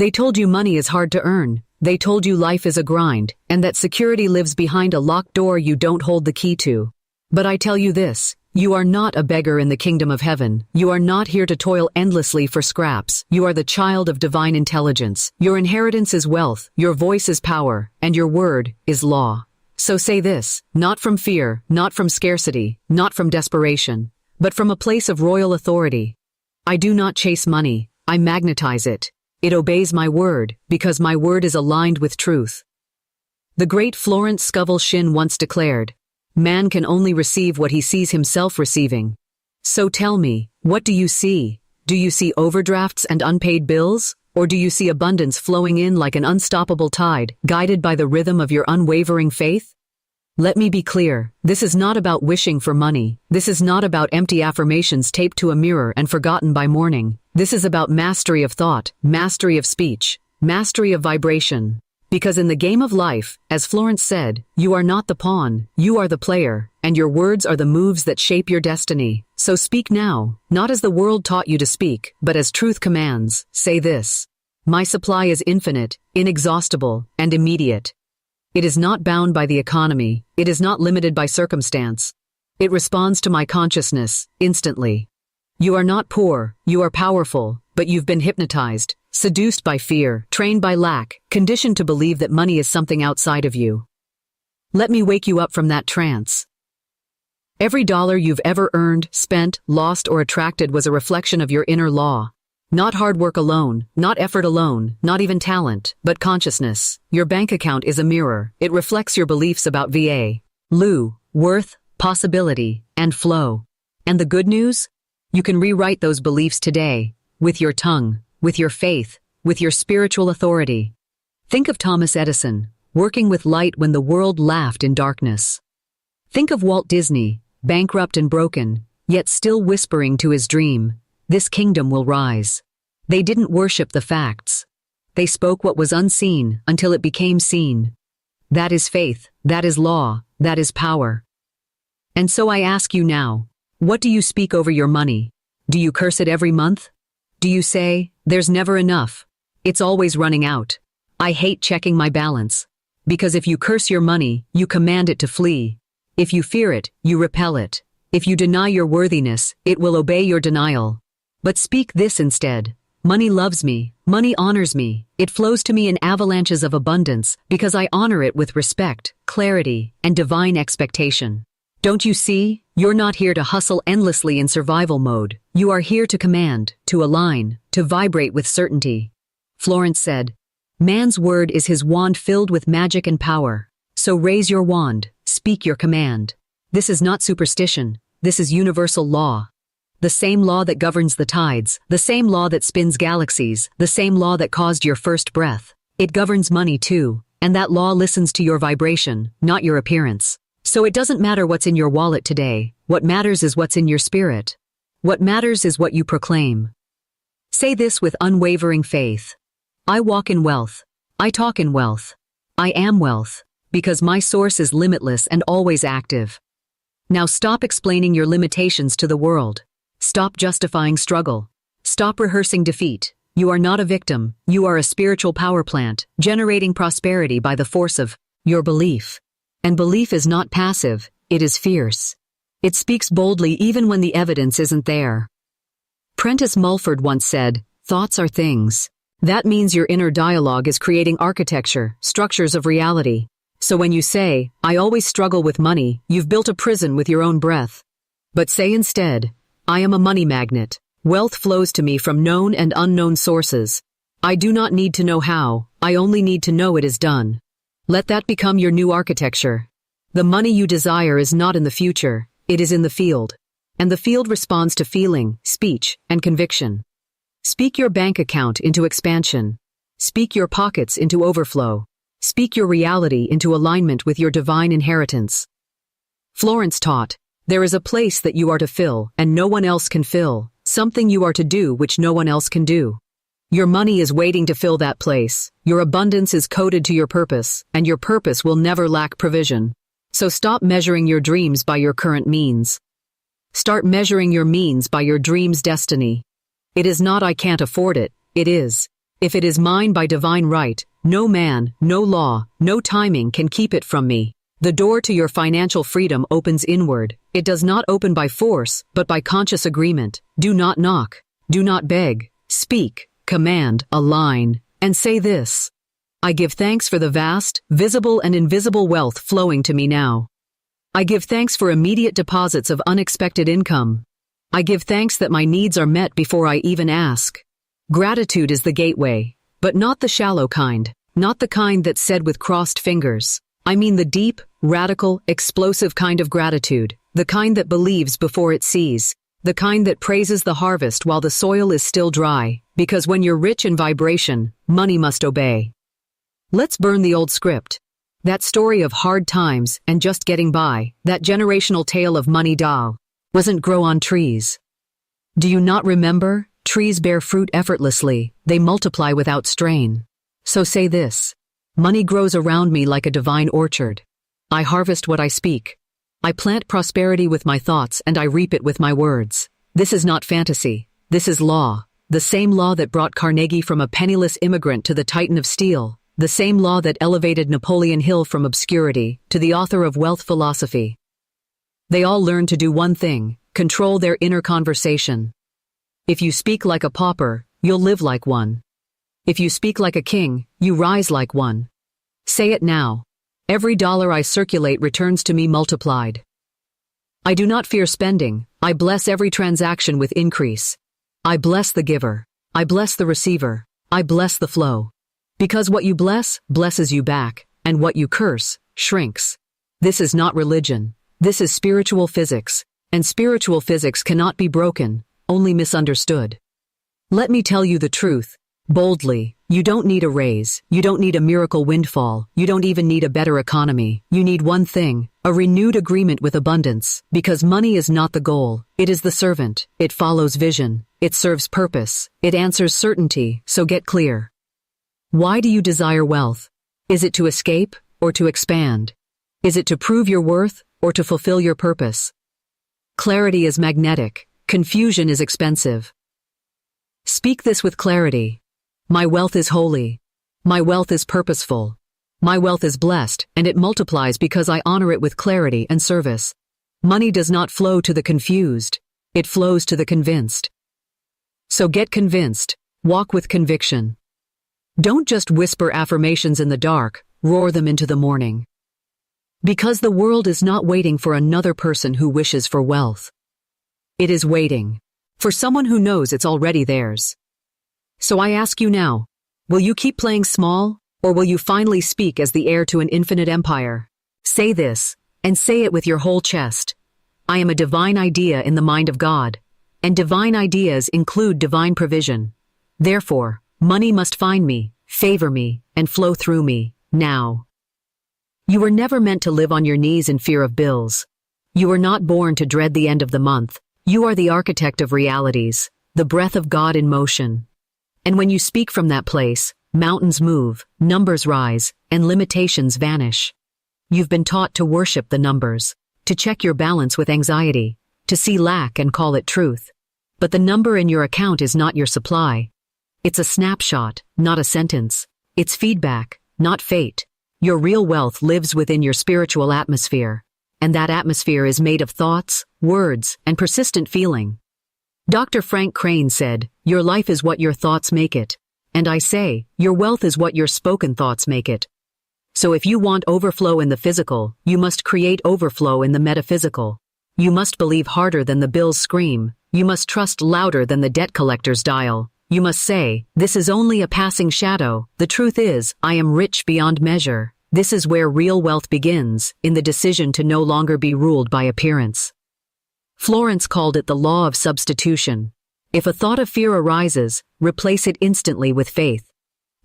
They told you money is hard to earn. They told you life is a grind, and that security lives behind a locked door you don't hold the key to. But I tell you this, you are not a beggar in the kingdom of heaven. You are not here to toil endlessly for scraps. You are the child of divine intelligence. Your inheritance is wealth, your voice is power, and your word is law. So say this, not from fear, not from scarcity, not from desperation, but from a place of royal authority. I do not chase money, I magnetize it. It obeys my word, because my word is aligned with truth. The great Florence Scovel Shinn once declared, "Man can only receive what he sees himself receiving." So tell me, what do you see? Do you see overdrafts and unpaid bills? Or do you see abundance flowing in like an unstoppable tide, guided by the rhythm of your unwavering faith? Let me be clear, this is not about wishing for money. This is not about empty affirmations taped to a mirror and forgotten by morning. This is about mastery of thought, mastery of speech, mastery of vibration. Because in the game of life, as Florence said, you are not the pawn, you are the player, and your words are the moves that shape your destiny. So speak now, not as the world taught you to speak, but as truth commands. Say this: my supply is infinite, inexhaustible, and immediate. It is not bound by the economy. It is not limited by circumstance. It responds to my consciousness, instantly. You are not poor, you are powerful, but you've been hypnotized, seduced by fear, trained by lack, conditioned to believe that money is something outside of you. Let me wake you up from that trance. Every dollar you've ever earned, spent, lost, or attracted was a reflection of your inner law. Not hard work alone, not effort alone, not even talent, but consciousness. Your bank account is a mirror. It reflects your beliefs about worth, possibility, and flow. And the good news? You can rewrite those beliefs today, with your tongue, with your faith, with your spiritual authority. Think of Thomas Edison, working with light when the world laughed in darkness. Think of Walt Disney, bankrupt and broken, yet still whispering to his dream, "This kingdom will rise." They didn't worship the facts. They spoke what was unseen until it became seen. That is faith, that is law, that is power. And so I ask you now, what do you speak over your money? Do you curse it every month? Do you say, "There's never enough. It's always running out. I hate checking my balance"? Because if you curse your money, you command it to flee. If you fear it, you repel it. If you deny your worthiness, it will obey your denial. But speak this instead: money loves me, money honors me, it flows to me in avalanches of abundance because I honor it with respect, clarity, and divine expectation. Don't you see? You're not here to hustle endlessly in survival mode. You are here to command, to align, to vibrate with certainty. Florence said, "Man's word is his wand filled with magic and power. So raise your wand, speak your command." This is not superstition. This is universal law. The same law that governs the tides, the same law that spins galaxies, the same law that caused your first breath. It governs money too, and that law listens to your vibration, not your appearance. So it doesn't matter what's in your wallet today. What matters is what's in your spirit. What matters is what you proclaim. Say this with unwavering faith: I walk in wealth. I talk in wealth. I am wealth, because my source is limitless and always active. Now stop explaining your limitations to the world. Stop justifying struggle. Stop rehearsing defeat. You are not a victim. You are a spiritual power plant, generating prosperity by the force of your belief. And belief is not passive, it is fierce. It speaks boldly even when the evidence isn't there. Prentice Mulford once said, "Thoughts are things." That means your inner dialogue is creating architecture, structures of reality. So when you say, "I always struggle with money," you've built a prison with your own breath. But say instead, "I am a money magnet. Wealth flows to me from known and unknown sources. I do not need to know how, I only need to know it is done." Let that become your new architecture. The money you desire is not in the future, it is in the field. And the field responds to feeling, speech, and conviction. Speak your bank account into expansion. Speak your pockets into overflow. Speak your reality into alignment with your divine inheritance. Florence taught, there is a place that you are to fill and no one else can fill, something you are to do which no one else can do. Your money is waiting to fill that place. Your abundance is coded to your purpose, and your purpose will never lack provision. So stop measuring your dreams by your current means. Start measuring your means by your dream's destiny. It is not "I can't afford it," it is If it is mine by divine right, no man, no law, no timing can keep it from me. The door to your financial freedom opens inward. It does not open by force, but by conscious agreement. Do not knock. Do not beg. Speak, command, align, and say this: I give thanks for the vast, visible and invisible wealth flowing to me now. I give thanks for immediate deposits of unexpected income. I give thanks that my needs are met before I even ask. Gratitude is the gateway, but not the shallow kind, not the kind that's said with crossed fingers. I mean the deep, radical, explosive kind of gratitude, the kind that believes before it sees, the kind that praises the harvest while the soil is still dry, because when you're rich in vibration, money must obey. Let's burn the old script. That story of hard times and just getting by, that generational tale of money doll, wasn't grow on trees. Do you not remember? Trees bear fruit effortlessly, they multiply without strain. So say this: money grows around me like a divine orchard. I harvest what I speak. I plant prosperity with my thoughts and I reap it with my words. This is not fantasy. This is law. The same law that brought Carnegie from a penniless immigrant to the Titan of Steel. The same law that elevated Napoleon Hill from obscurity to the author of Wealth Philosophy. They all learned to do one thing: control their inner conversation. If you speak like a pauper, you'll live like one. If you speak like a king, you rise like one. Say it now. Every dollar I circulate returns to me multiplied. I do not fear spending. I bless every transaction with increase. I bless the giver. I bless the receiver. I bless the flow. Because what you bless, blesses you back, and what you curse, shrinks. This is not religion. This is spiritual physics, and spiritual physics cannot be broken, only misunderstood. Let me tell you the truth, boldly. You don't need a raise, you don't need a miracle windfall, you don't even need a better economy. You need one thing: a renewed agreement with abundance, because money is not the goal, it is the servant. It follows vision, it serves purpose, it answers certainty, so get clear. Why do you desire wealth? Is it to escape, or to expand? Is it to prove your worth, or to fulfill your purpose? Clarity is magnetic. Confusion is expensive. Speak this with clarity. My wealth is holy. My wealth is purposeful. My wealth is blessed, and it multiplies because I honor it with clarity and service. Money does not flow to the confused. It flows to the convinced. So get convinced. Walk with conviction. Don't just whisper affirmations in the dark, roar them into the morning. Because the world is not waiting for another person who wishes for wealth. It is waiting for someone who knows it's already theirs. So I ask you now, will you keep playing small, or will you finally speak as the heir to an infinite empire? Say this, and say it with your whole chest. I am a divine idea in the mind of God, and divine ideas include divine provision. Therefore, money must find me, favor me, and flow through me, now. You were never meant to live on your knees in fear of bills. You were not born to dread the end of the month. You are the architect of realities, the breath of God in motion. And when you speak from that place, mountains move, numbers rise, and limitations vanish. You've been taught to worship the numbers, to check your balance with anxiety, to see lack and call it truth. But the number in your account is not your supply. It's a snapshot, not a sentence. It's feedback, not fate. Your real wealth lives within your spiritual atmosphere. And that atmosphere is made of thoughts, words, and persistent feeling. Dr. Frank Crane said, your life is what your thoughts make it. And I say, your wealth is what your spoken thoughts make it. So if you want overflow in the physical, you must create overflow in the metaphysical. You must believe harder than the bills scream. You must trust louder than the debt collector's dial. You must say, this is only a passing shadow. The truth is, I am rich beyond measure. This is where real wealth begins, in the decision to no longer be ruled by appearance. Florence called it the law of substitution. If a thought of fear arises, replace it instantly with faith.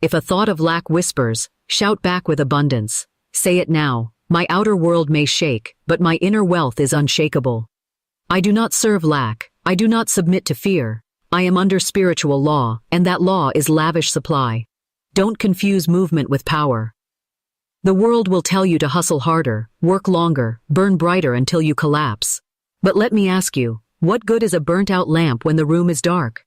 If a thought of lack whispers, shout back with abundance. Say it now. My outer world may shake, but my inner wealth is unshakable. I do not serve lack. I do not submit to fear. I am under spiritual law, and that law is lavish supply. Don't confuse movement with power. The world will tell you to hustle harder, work longer, burn brighter until you collapse. But let me ask you, what good is a burnt-out lamp when the room is dark?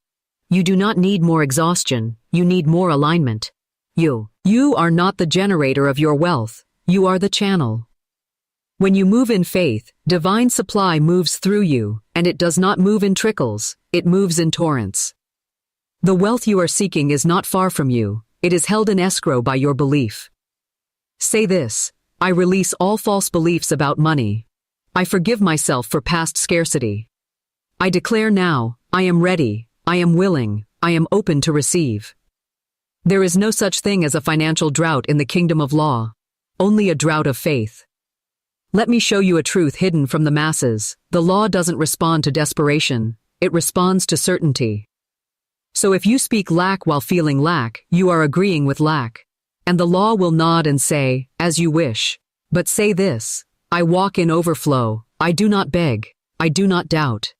You do not need more exhaustion, you need more alignment. You are not the generator of your wealth, you are the channel. When you move in faith, divine supply moves through you, and it does not move in trickles, it moves in torrents. The wealth you are seeking is not far from you, it is held in escrow by your belief. Say this: I release all false beliefs about money. I forgive myself for past scarcity. I declare now, I am ready, I am willing, I am open to receive. There is no such thing as a financial drought in the kingdom of law, only a drought of faith. Let me show you a truth hidden from the masses. The law doesn't respond to desperation, it responds to certainty. So if you speak lack while feeling lack, you are agreeing with lack. And the law will nod and say, as you wish. But say this: I walk in overflow, I do not beg, I do not doubt.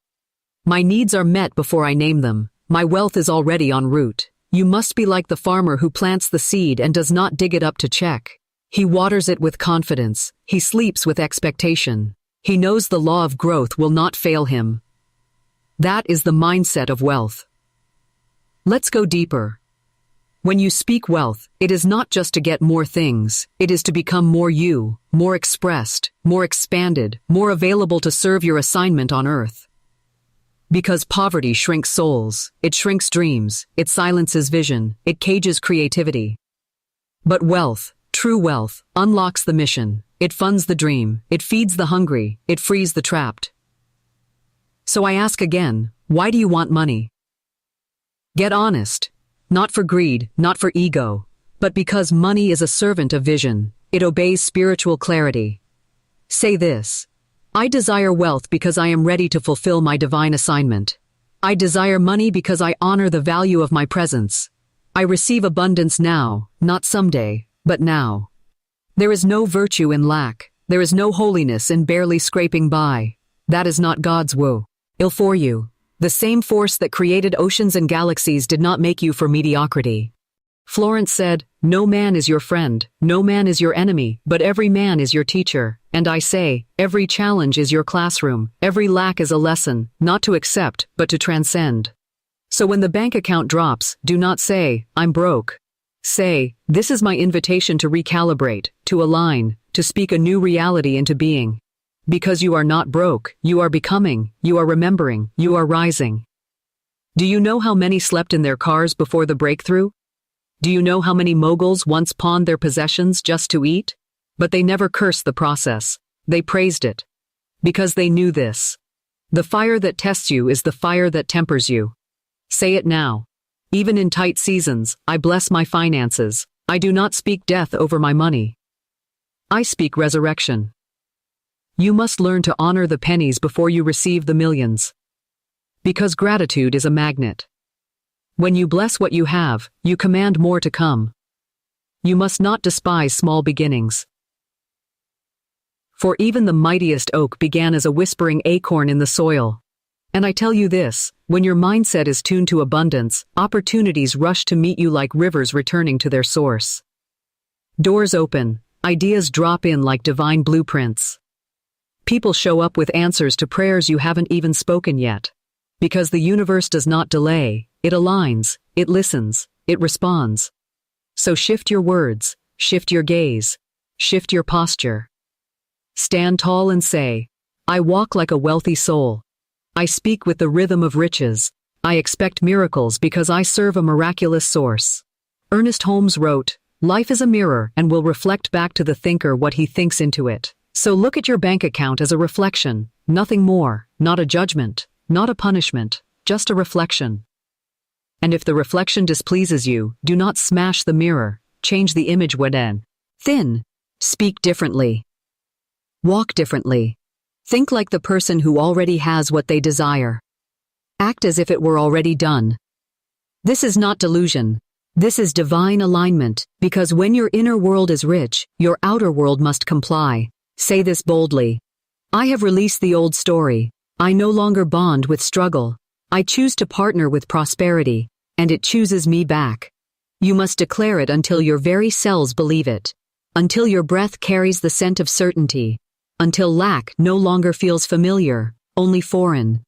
My needs are met before I name them, my wealth is already en route. You must be like the farmer who plants the seed and does not dig it up to check. He waters it with confidence, he sleeps with expectation. He knows the law of growth will not fail him. That is the mindset of wealth. Let's go deeper. When you speak wealth, it is not just to get more things, it is to become more you, more expressed, more expanded, more available to serve your assignment on earth. Because poverty shrinks souls, it shrinks dreams, it silences vision, it cages creativity. But wealth, true wealth, unlocks the mission, it funds the dream, it feeds the hungry, it frees the trapped. So I ask again, why do you want money? Get honest. Not for greed, not for ego, but because money is a servant of vision, it obeys spiritual clarity. Say this: I desire wealth because I am ready to fulfill my divine assignment. I desire money because I honor the value of my presence. I receive abundance now, not someday, but now. There is no virtue in lack. There is no holiness in barely scraping by. That is not God's will for you. The same force that created oceans and galaxies did not make you for mediocrity. Florence said, no man is your friend, no man is your enemy, but every man is your teacher. And I say, every challenge is your classroom, every lack is a lesson, not to accept, but to transcend. So when the bank account drops, do not say, I'm broke. Say, this is my invitation to recalibrate, to align, to speak a new reality into being. Because you are not broke, you are becoming, you are remembering, you are rising. Do you know how many slept in their cars before the breakthrough? Do you know how many moguls once pawned their possessions just to eat? But they never cursed the process, they praised it. Because they knew this: the fire that tests you is the fire that tempers you. Say it now. Even in tight seasons, I bless my finances. I do not speak death over my money. I speak resurrection. You must learn to honor the pennies before you receive the millions. Because gratitude is a magnet. When you bless what you have, you command more to come. You must not despise small beginnings. For even the mightiest oak began as a whispering acorn in the soil. And I tell you this, when your mindset is tuned to abundance, opportunities rush to meet you like rivers returning to their source. Doors open, ideas drop in like divine blueprints. People show up with answers to prayers you haven't even spoken yet. Because the universe does not delay, it aligns, it listens, it responds. So shift your words, shift your gaze, shift your posture. Stand tall and say, I walk like a wealthy soul. I speak with the rhythm of riches. I expect miracles because I serve a miraculous source. Ernest Holmes wrote, life is a mirror and will reflect back to the thinker what he thinks into it. So look at your bank account as a reflection, nothing more, not a judgment, not a punishment, just a reflection. And if the reflection displeases you, do not smash the mirror, change the image within. Thin. Speak differently. Walk differently. Think like the person who already has what they desire. Act as if it were already done. This is not delusion. This is divine alignment, because when your inner world is rich, your outer world must comply. Say this boldly. I have released the old story. I no longer bond with struggle. I choose to partner with prosperity, and it chooses me back. You must declare it until your very cells believe it. Until your breath carries the scent of certainty. Until lack no longer feels familiar, only foreign.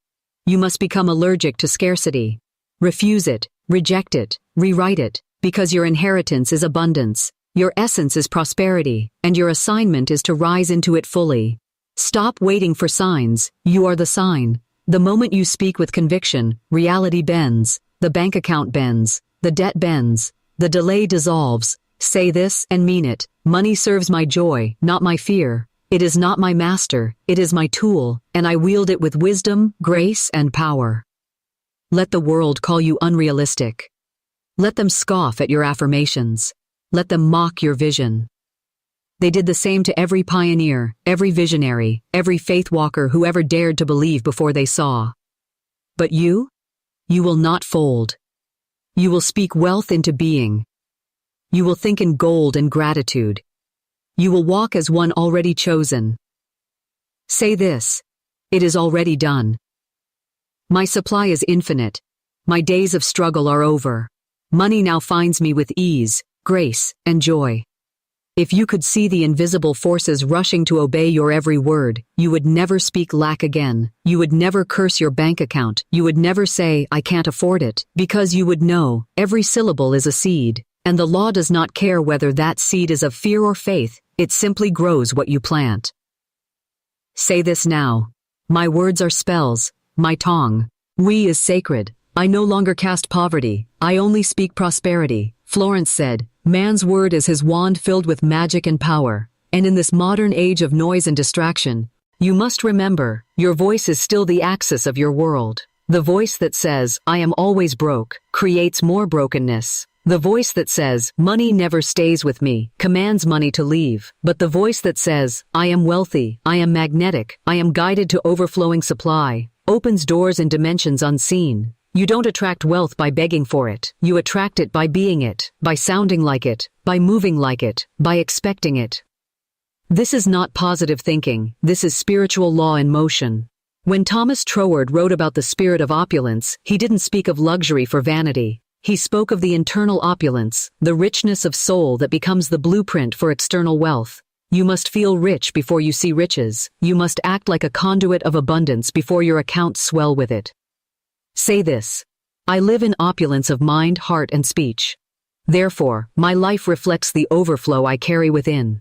You must become allergic to scarcity. Refuse it, reject it, rewrite it, because your inheritance is abundance, your essence is prosperity, and your assignment is to rise into it fully. Stop waiting for signs, you are the sign. The moment you speak with conviction, reality bends, the bank account bends, the debt bends, the delay dissolves. Say this and mean it. Money serves my joy, not my fear. It is not my master, it is my tool, and I wield it with wisdom, grace, and power. Let the world call you unrealistic. Let them scoff at your affirmations. Let them mock your vision. They did the same to every pioneer, every visionary, every faith walker who ever dared to believe before they saw. But you will not fold. You will speak wealth into being. You will think in gold and gratitude. You will walk as one already chosen. Say this: it is already done. My supply is infinite. My days of struggle are over. Money now finds me with ease, grace, and joy. If you could see the invisible forces rushing to obey your every word, you would never speak lack again. You would never curse your bank account. You would never say, "I can't afford it," because you would know every syllable is a seed, and the law does not care whether that seed is of fear or faith. It simply grows what you plant. Say this now. My words are spells. My tongue, "We" is sacred. I no longer cast poverty. I only speak prosperity. Florence said, man's word is his wand filled with magic and power. And in this modern age of noise and distraction, you must remember, your voice is still the axis of your world. The voice that says, "I am always broke," creates more brokenness. The voice that says, "Money never stays with me," commands money to leave. But the voice that says, "I am wealthy, I am magnetic, I am guided to overflowing supply," opens doors in dimensions unseen. You don't attract wealth by begging for it. You attract it by being it, by sounding like it, by moving like it, by expecting it. This is not positive thinking. This is spiritual law in motion. When Thomas Troward wrote about the spirit of opulence, he didn't speak of luxury for vanity. He spoke of the internal opulence, the richness of soul that becomes the blueprint for external wealth. You must feel rich before you see riches. You must act like a conduit of abundance before your accounts swell with it. Say this: I live in opulence of mind, heart, and speech. Therefore, my life reflects the overflow I carry within.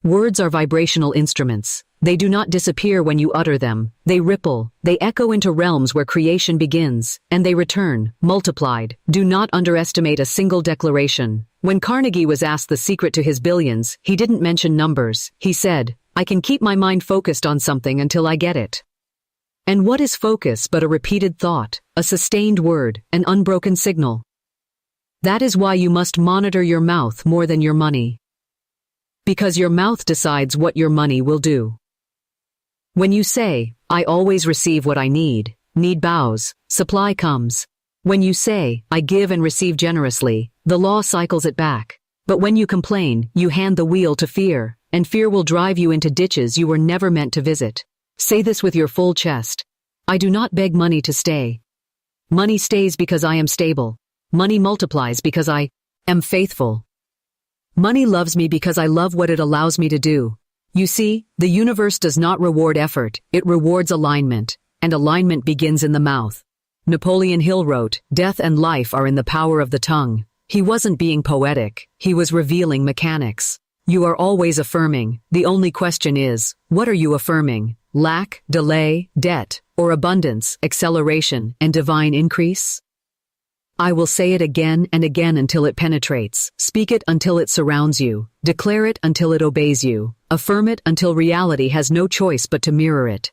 Words are vibrational instruments. They do not disappear when you utter them. They ripple, they echo into realms where creation begins, and they return, multiplied. Do not underestimate a single declaration. When Carnegie was asked the secret to his billions, he didn't mention numbers. He said, "I can keep my mind focused on something until I get it." And what is focus but a repeated thought, a sustained word, an unbroken signal? That is why you must monitor your mouth more than your money. Because your mouth decides what your money will do. When you say, "I always receive what I need," need bows, supply comes. When you say, "I give and receive generously," the law cycles it back. But when you complain, you hand the wheel to fear, and fear will drive you into ditches you were never meant to visit. Say this with your full chest: I do not beg money to stay. Money stays because I am stable. Money multiplies because I am faithful. Money loves me because I love what it allows me to do. You see, the universe does not reward effort, it rewards alignment, and alignment begins in the mouth. Napoleon Hill wrote, "Death and life are in the power of the tongue." He wasn't being poetic, he was revealing mechanics. You are always affirming. The only question is, what are you affirming? Lack, delay, debt, or abundance, acceleration, and divine increase? I will say it again and again until it penetrates. Speak it until it surrounds you. Declare it until it obeys you. Affirm it until reality has no choice but to mirror it.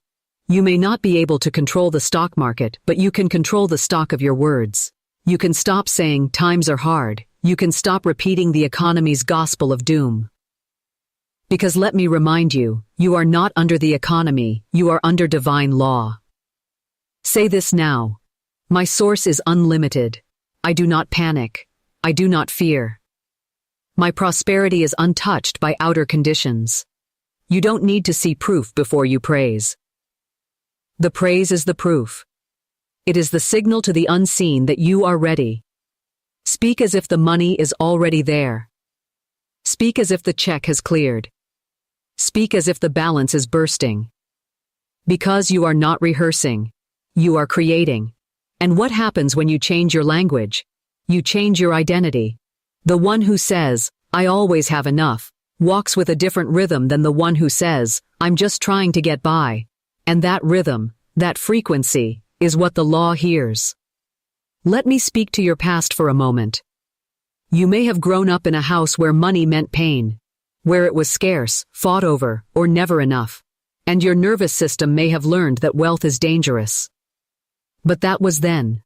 You may not be able to control the stock market, but you can control the stock of your words. You can stop saying, "Times are hard." You can stop repeating the economy's gospel of doom. Because let me remind you, you are not under the economy, you are under divine law. Say this now: my source is unlimited. I do not panic. I do not fear. My prosperity is untouched by outer conditions. You don't need to see proof before you praise. The praise is the proof. It is the signal to the unseen that you are ready. Speak as if the money is already there. Speak as if the check has cleared. Speak as if the balance is bursting. Because you are not rehearsing. You are creating. And what happens when you change your language? You change your identity. The one who says, "I always have enough," walks with a different rhythm than the one who says, "I'm just trying to get by." And that rhythm, that frequency, is what the law hears. Let me speak to your past for a moment. You may have grown up in a house where money meant pain, where it was scarce, fought over, or never enough. And your nervous system may have learned that wealth is dangerous. But that was then.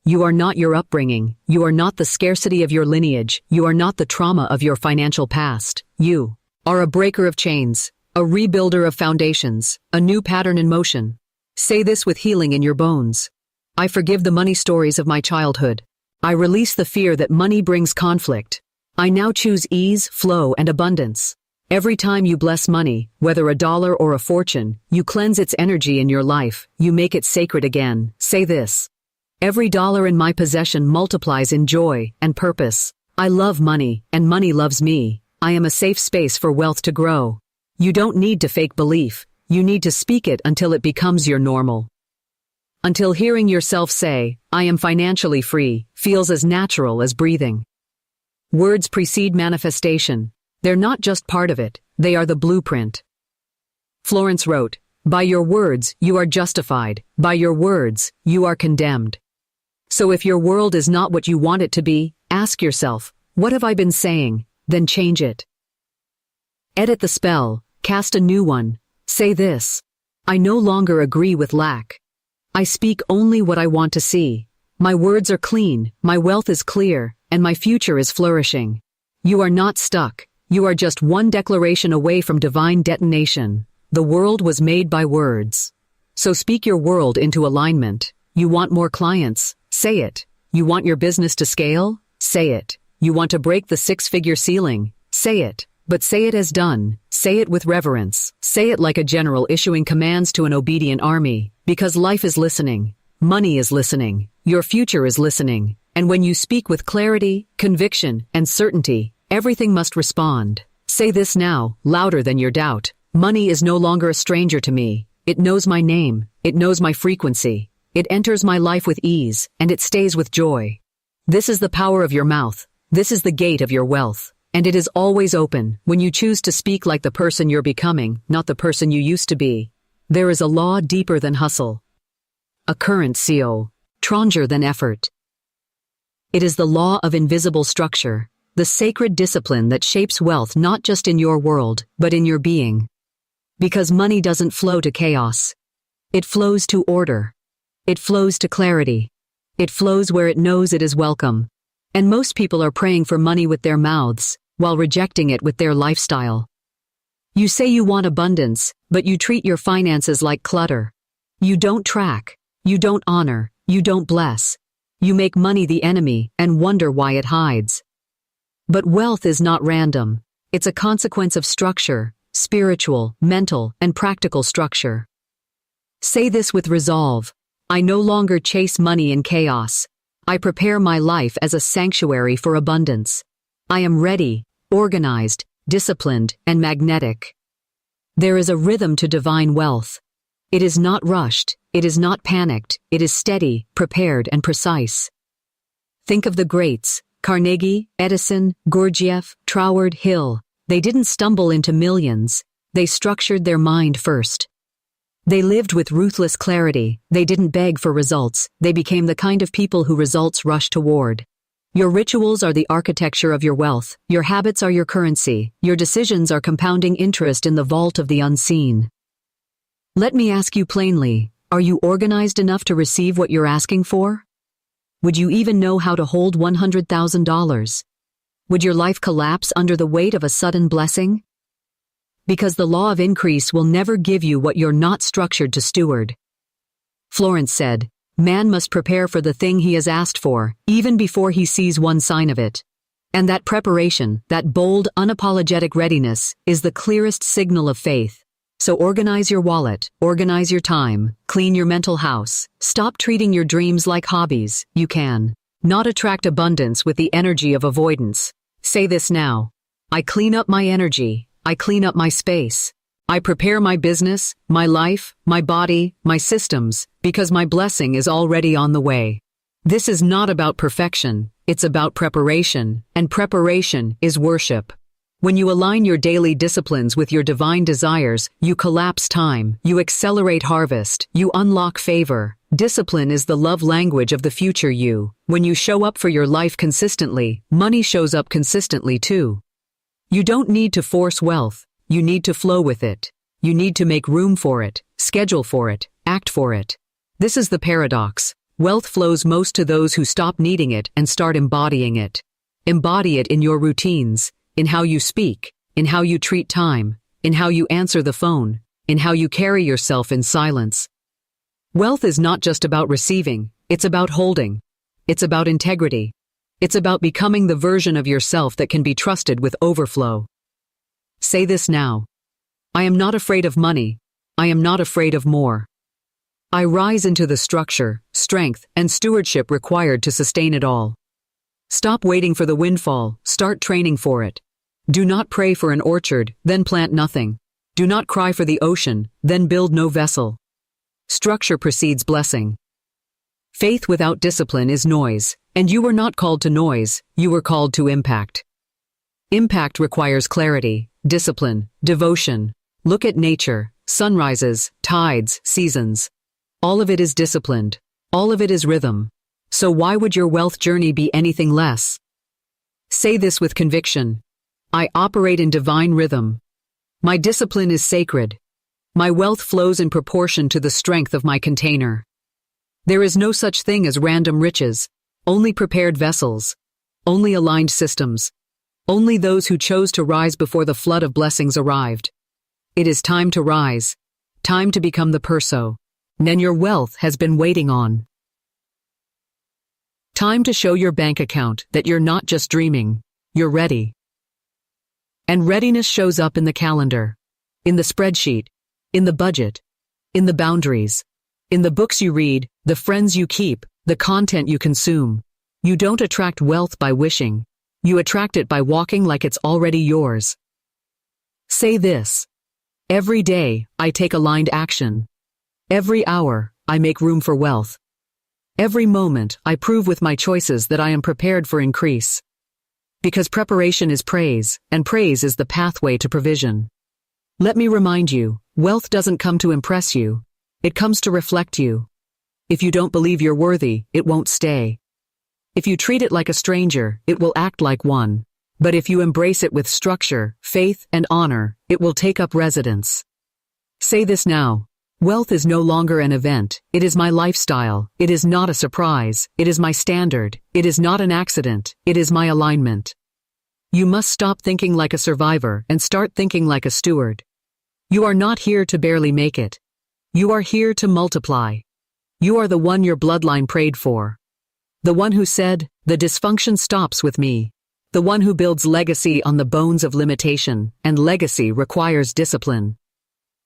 You are not your upbringing. You are not the scarcity of your lineage. You are not the trauma of your financial past. You are a breaker of chains, a rebuilder of foundations, a new pattern in motion. Say this with healing in your bones. I forgive the money stories of my childhood. I release the fear that money brings conflict. I now choose ease, flow, and abundance. Every time you bless money, whether a dollar or a fortune, you cleanse its energy in your life. You make it sacred again. Say this. Every dollar in my possession multiplies in joy and purpose. I love money, and money loves me. I am a safe space for wealth to grow. You don't need to fake belief. You need to speak it until it becomes your normal. Until hearing yourself say, "I am financially free," feels as natural as breathing. Words precede manifestation. They're not just part of it, they are the blueprint. Florence wrote, "By your words, you are justified. By your words, you are condemned." So if your world is not what you want it to be, ask yourself, what have I been saying? Then change it. Edit the spell, cast a new one. Say this. I no longer agree with lack. I speak only what I want to see. My words are clean, my wealth is clear, and my future is flourishing. You are not stuck. You are just one declaration away from divine detonation. The world was made by words. So speak your world into alignment. You want more clients? Say it. You want your business to scale? Say it. You want to break the six-figure ceiling? Say it. But say it as done. Say it with reverence. Say it like a general issuing commands to an obedient army. Because life is listening. Money is listening. Your future is listening. And when you speak with clarity, conviction, and certainty, everything must respond. Say this now, louder than your doubt. Money is no longer a stranger to me. It knows my name. It knows my frequency. It enters my life with ease, and it stays with joy. This is the power of your mouth. This is the gate of your wealth. And it is always open when you choose to speak like the person you're becoming, not the person you used to be. There is a law deeper than hustle. A current CO, stronger than effort. It is the law of invisible structure, the sacred discipline that shapes wealth not just in your world, but in your being. Because money doesn't flow to chaos. It flows to order. It flows to clarity. It flows where it knows it is welcome. And most people are praying for money with their mouths, while rejecting it with their lifestyle. You say you want abundance, but you treat your finances like clutter. You don't track. You don't honor. You don't bless. You make money the enemy and wonder why it hides. But wealth is not random. It's a consequence of structure, spiritual, mental, and practical structure. Say this with resolve. I no longer chase money in chaos. I prepare my life as a sanctuary for abundance. I am ready, organized, disciplined, and magnetic. There is a rhythm to divine wealth. It is not rushed, it is not panicked, it is steady, prepared, and precise. Think of the greats, Carnegie, Edison, Gurdjieff, Troward, Hill. They didn't stumble into millions. They structured their mind first. They lived with ruthless clarity. They didn't beg for results. They became the kind of people who results rush toward. Your rituals are the architecture of your wealth. Your habits are your currency. Your decisions are compounding interest in the vault of the unseen. Let me ask you plainly, are you organized enough to receive what you're asking for? Would you even know how to hold $100,000? Would your life collapse under the weight of a sudden blessing? Because the law of increase will never give you what you're not structured to steward. Florence said, man must prepare for the thing he has asked for, even before he sees one sign of it. And that preparation, that bold, unapologetic readiness, is the clearest signal of faith. So organize your wallet, organize your time, clean your mental house, stop treating your dreams like hobbies. You can not attract abundance with the energy of avoidance. Say this now. I clean up my energy. I clean up my space. I prepare my business, my life, my body, my systems, because my blessing is already on the way. This is not about perfection, it's about preparation, and preparation is worship. When you align your daily disciplines with your divine desires, you collapse time, you accelerate harvest, you unlock favor. Discipline is the love language of the future you. When you show up for your life consistently, money shows up consistently too. You don't need to force wealth, you need to flow with it. You need to make room for it, schedule for it, act for it. This is the paradox. Wealth flows most to those who stop needing it and start embodying it. Embody it in your routines, in how you speak, in how you treat time, in how you answer the phone, in how you carry yourself in silence. Wealth is not just about receiving, it's about holding. It's about integrity. It's about becoming the version of yourself that can be trusted with overflow. Say this now. I am not afraid of money. I am not afraid of more. I rise into the structure, strength, and stewardship required to sustain it all. Stop waiting for the windfall, start training for it. Do not pray for an orchard, then plant nothing. Do not cry for the ocean, then build no vessel. Structure precedes blessing. Faith without discipline is noise, and you were not called to noise, you were called to impact. Impact requires clarity, discipline, devotion. Look at nature, sunrises, tides, seasons. All of it is disciplined. All of it is rhythm. So why would your wealth journey be anything less? Say this with conviction. I operate in divine rhythm. My discipline is sacred. My wealth flows in proportion to the strength of my container. There is no such thing as random riches, only prepared vessels, only aligned systems, only those who chose to rise before the flood of blessings arrived. It is time to rise, time to become the perso. Then your wealth has been waiting on. Time to show your bank account that you're not just dreaming, you're ready. And readiness shows up in the calendar, in the spreadsheet, in the budget, in the boundaries, in the books you read, the friends you keep, the content you consume. You don't attract wealth by wishing. You attract it by walking like it's already yours. Say this. Every day, I take aligned action. Every hour, I make room for wealth. Every moment, I prove with my choices that I am prepared for increase. Because preparation is praise, and praise is the pathway to provision. Let me remind you, wealth doesn't come to impress you. It comes to reflect you. If you don't believe you're worthy, it won't stay. If you treat it like a stranger, it will act like one. But if you embrace it with structure, faith, and honor, it will take up residence. Say this now. Wealth is no longer an event. It is my lifestyle. It is not a surprise. It is my standard. It is not an accident. It is my alignment. You must stop thinking like a survivor and start thinking like a steward. You are not here to barely make it. You are here to multiply. You are the one your bloodline prayed for. The one who said, the dysfunction stops with me. The one who builds legacy on the bones of limitation, and legacy requires discipline.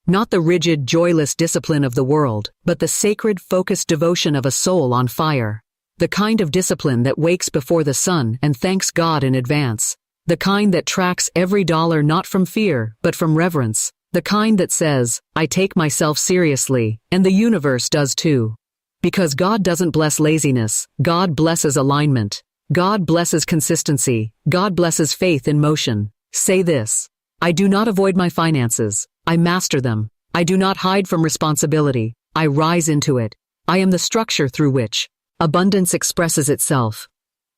Not the rigid, joyless discipline of the world, but the sacred, focused devotion of a soul on fire. The kind of discipline that wakes before the sun and thanks God in advance. The kind that tracks every dollar not from fear, but from reverence. The kind that says, I take myself seriously, and the universe does too. Because God doesn't bless laziness, God blesses alignment. God blesses consistency. God blesses faith in motion. Say this. I do not avoid my finances. I master them. I do not hide from responsibility. I rise into it. I am the structure through which abundance expresses itself.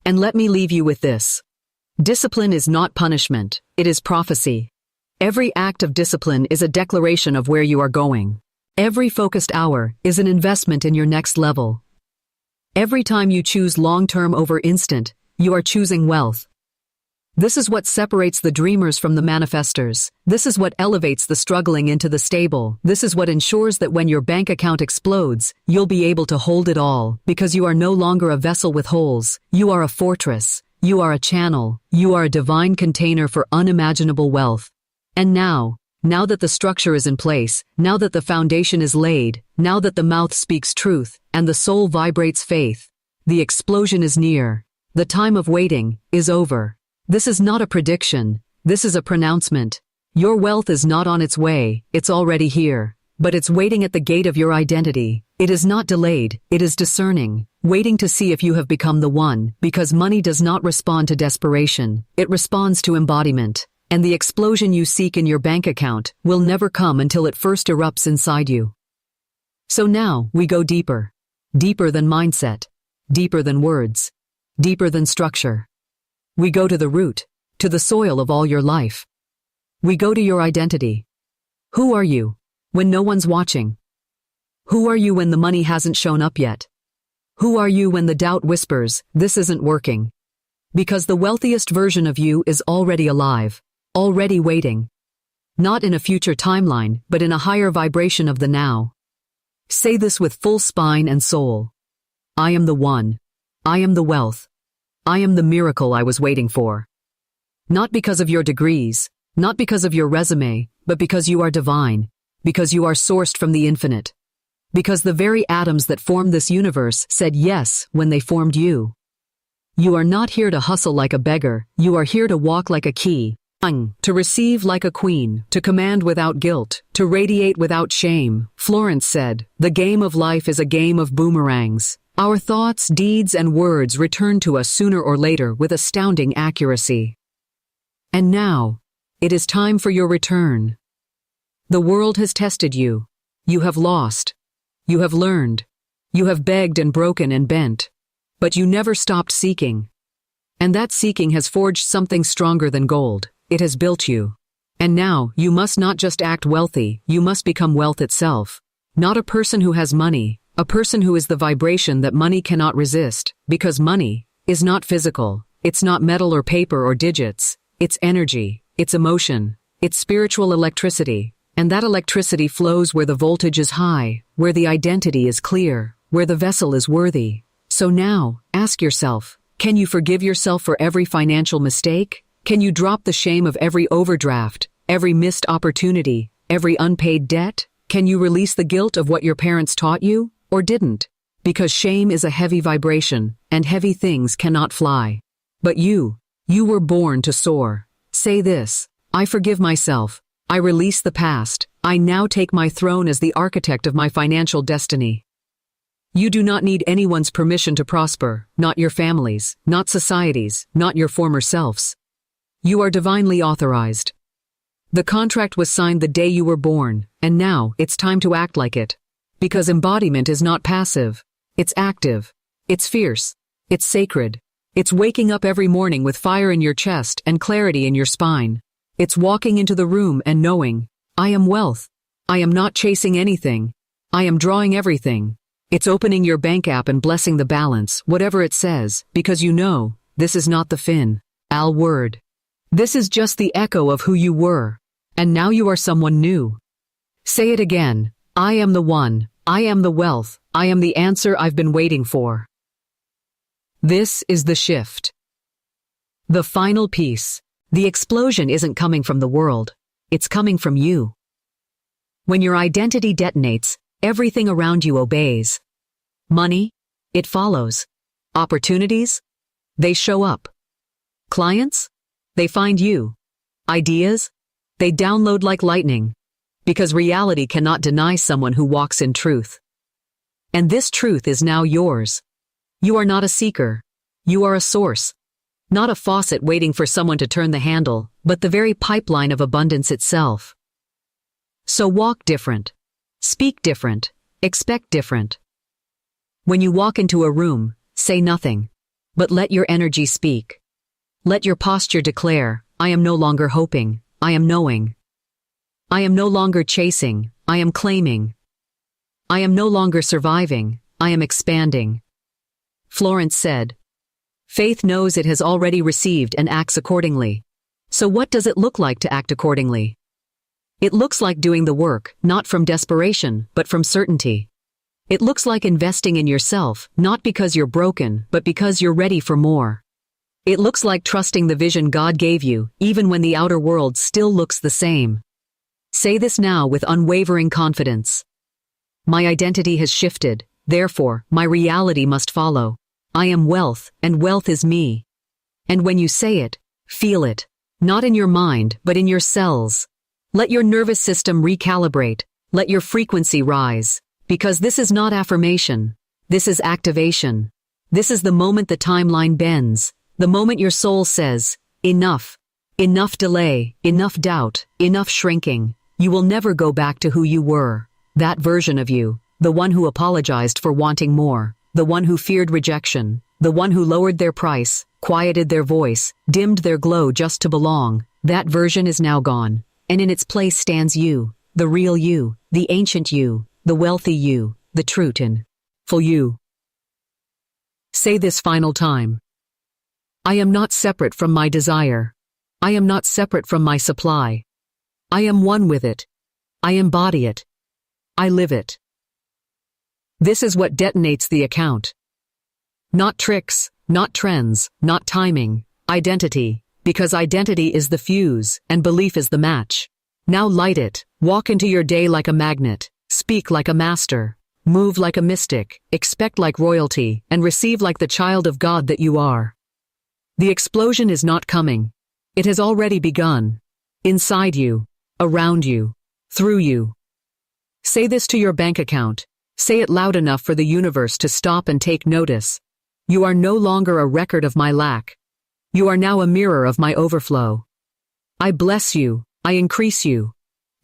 And let me leave you with this. Discipline is not punishment. It is prophecy. Every act of discipline is a declaration of where you are going. Every focused hour is an investment in your next level. Every time you choose long-term over instant, you are choosing wealth. This is what separates the dreamers from the manifestors. This is what elevates the struggling into the stable. This is what ensures that when your bank account explodes, you'll be able to hold it all, because you are no longer a vessel with holes. You are a fortress. You are a channel. You are a divine container for unimaginable wealth. And now that the structure is in place, now that the foundation is laid, now that the mouth speaks truth, and the soul vibrates faith, the explosion is near. The time of waiting is over. This is not a prediction. This is a pronouncement. Your wealth is not on its way, it's already here. But it's waiting at the gate of your identity. It is not delayed, it is discerning, waiting to see if you have become the one, because money does not respond to desperation, it responds to embodiment. And the explosion you seek in your bank account will never come until it first erupts inside you. So now, we go deeper. Deeper than mindset. Deeper than words. Deeper than structure. We go to the root, to the soil of all your life. We go to your identity. Who are you when no one's watching? Who are you when the money hasn't shown up yet? Who are you when the doubt whispers, this isn't working? Because the wealthiest version of you is already alive, already waiting. Not in a future timeline, but in a higher vibration of the now. Say this with full spine and soul. I am the one. I am the wealth. I am the miracle I was waiting for. Not because of your degrees, not because of your resume, but because you are divine, because you are sourced from the infinite. Because the very atoms that formed this universe said yes when they formed you. You are not here to hustle like a beggar, you are here to walk like a king, to receive like a queen, to command without guilt, to radiate without shame. Florence said, the game of life is a game of boomerangs. Our thoughts, deeds, and words return to us sooner or later with astounding accuracy. And now, it is time for your return. The world has tested you. You have lost. You have learned. You have begged and broken and bent. But you never stopped seeking. And that seeking has forged something stronger than gold. It has built you. And now, you must not just act wealthy, you must become wealth itself. Not a person who has money, a person who is the vibration that money cannot resist, because money is not physical. It's not metal or paper or digits. It's energy. It's emotion. It's spiritual electricity. And that electricity flows where the voltage is high, where the identity is clear, where the vessel is worthy. So now, ask yourself, can you forgive yourself for every financial mistake? Can you drop the shame of every overdraft, every missed opportunity, every unpaid debt? Can you release the guilt of what your parents taught you, or didn't? Because shame is a heavy vibration, and heavy things cannot fly. But you were born to soar. Say this, I forgive myself. I release the past. I now take my throne as the architect of my financial destiny. You do not need anyone's permission to prosper, not your family's, not society's, not your former selves. You are divinely authorized. The contract was signed the day you were born, and now it's time to act like it. Because embodiment is not passive. It's active. It's fierce. It's sacred. It's waking up every morning with fire in your chest and clarity in your spine. It's walking into the room and knowing, I am wealth. I am not chasing anything. I am drawing everything. It's opening your bank app and blessing the balance, whatever it says, because you know, this is not the final word. This is just the echo of who you were. And now you are someone new. Say it again. I am the one. I am the wealth. I am the answer I've been waiting for. This is the shift. The final piece. The explosion isn't coming from the world. It's coming from you. When your identity detonates, everything around you obeys. Money? It follows. Opportunities? They show up. Clients? They find you. Ideas? They download like lightning. Because reality cannot deny someone who walks in truth. And this truth is now yours. You are not a seeker. You are a source. Not a faucet waiting for someone to turn the handle, but the very pipeline of abundance itself. So walk different. Speak different. Expect different. When you walk into a room, say nothing, but let your energy speak. Let your posture declare, I am no longer hoping, I am knowing. I am no longer chasing, I am claiming. I am no longer surviving, I am expanding. Florence said, faith knows it has already received and acts accordingly. So what does it look like to act accordingly? It looks like doing the work, not from desperation, but from certainty. It looks like investing in yourself, not because you're broken, but because you're ready for more. It looks like trusting the vision God gave you, even when the outer world still looks the same. Say this now with unwavering confidence. My identity has shifted, therefore, my reality must follow. I am wealth, and wealth is me. And when you say it, feel it, not in your mind, but in your cells. Let your nervous system recalibrate. Let your frequency rise. Because this is not affirmation. This is activation. This is the moment the timeline bends. The moment your soul says, enough. Enough delay, enough doubt, enough shrinking. You will never go back to who you were. That version of you, the one who apologized for wanting more, the one who feared rejection, the one who lowered their price, quieted their voice, dimmed their glow just to belong. That version is now gone. And in its place stands you, the real you, the ancient you, the wealthy you, the true and full you. Say this final time. I am not separate from my desire. I am not separate from my supply. I am one with it. I embody it. I live it. This is what detonates the account. Not tricks, not trends, not timing, identity, because identity is the fuse and belief is the match. Now light it, walk into your day like a magnet, speak like a master, move like a mystic, expect like royalty, and receive like the child of God that you are. The explosion is not coming. It has already begun. Inside you, around you, through you. Say this to your bank account. Say it loud enough for the universe to stop and take notice. You are no longer a record of my lack. You are now a mirror of my overflow. I bless you, I increase you,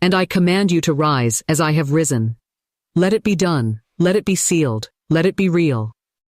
and I command you to rise as I have risen. Let it be done, let it be sealed, let it be real.